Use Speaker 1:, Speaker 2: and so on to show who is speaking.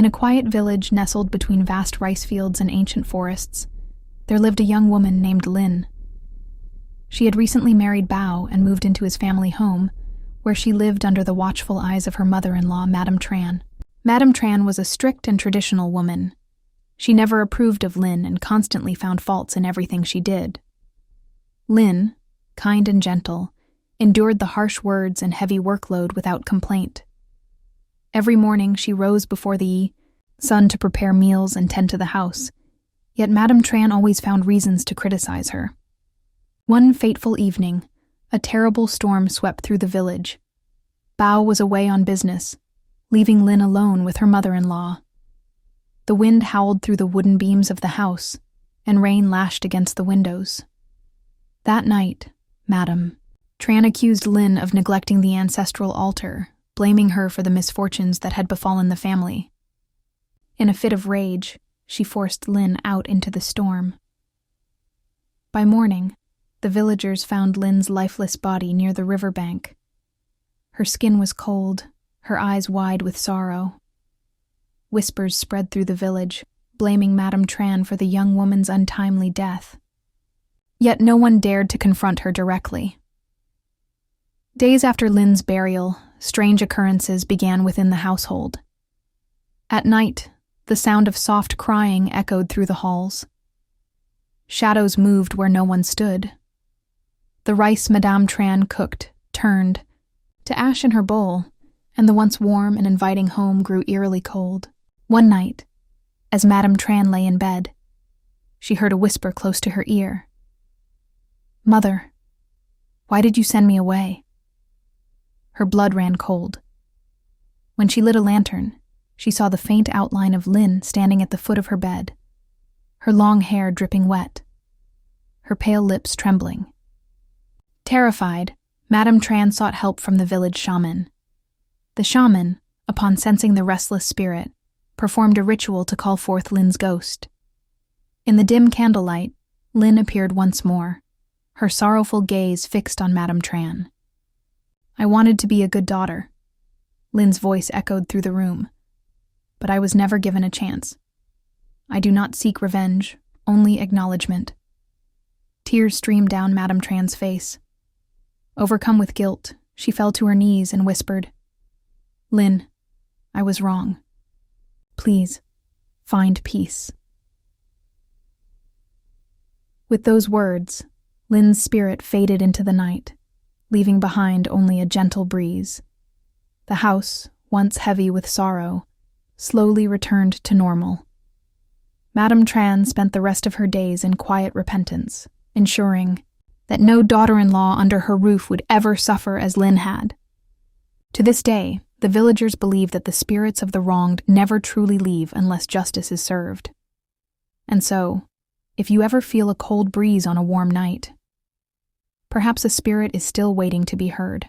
Speaker 1: In a quiet village nestled between vast rice fields and ancient forests, there lived a young woman named Lin. She had recently married Bao and moved into his family home, where she lived under the watchful eyes of her mother-in-law, Madame Tran. Madame Tran was a strict and traditional woman. She never approved of Lin and constantly found faults in everything she did. Lin, kind and gentle, endured the harsh words and heavy workload without complaint. Every morning she rose before the sun to prepare meals and tend to the house, yet Madame Tran always found reasons to criticize her. One fateful evening, a terrible storm swept through the village. Bao was away on business, leaving Lin alone with her mother-in-law. The wind howled through the wooden beams of the house, and rain lashed against the windows. That night, Madame Tran accused Lin of neglecting the ancestral altar, blaming her for the misfortunes that had befallen the family. In a fit of rage, she forced Lin out into the storm. By morning, the villagers found Lin's lifeless body near the riverbank. Her skin was cold, her eyes wide with sorrow. Whispers spread through the village, blaming Madame Tran for the young woman's untimely death. Yet no one dared to confront her directly. Days after Lin's burial, strange occurrences began within the household. At night, the sound of soft crying echoed through the halls. Shadows moved where no one stood. The rice Madame Tran cooked turned to ash in her bowl, and the once warm and inviting home grew eerily cold. One night, as Madame Tran lay in bed, she heard a whisper close to her ear. "Mother, why did you send me away?" Her blood ran cold. When she lit a lantern, she saw the faint outline of Lin standing at the foot of her bed, her long hair dripping wet, her pale lips trembling. Terrified, Madame Tran sought help from the village shaman. The shaman, upon sensing the restless spirit, performed a ritual to call forth Lin's ghost. In the dim candlelight, Lin appeared once more, her sorrowful gaze fixed on Madame Tran. "I wanted to be a good daughter," Lin's voice echoed through the room, "but I was never given a chance. I do not seek revenge, only acknowledgement." Tears streamed down Madame Tran's face. Overcome with guilt, she fell to her knees and whispered, "Lin, I was wrong. Please, find peace." With those words, Lin's spirit faded into the night, leaving behind only a gentle breeze. The house, once heavy with sorrow, slowly returned to normal. Madame Tran spent the rest of her days in quiet repentance, ensuring that no daughter-in-law under her roof would ever suffer as Lin had. To this day, the villagers believe that the spirits of the wronged never truly leave unless justice is served. And so, if you ever feel a cold breeze on a warm night, perhaps a spirit is still waiting to be heard.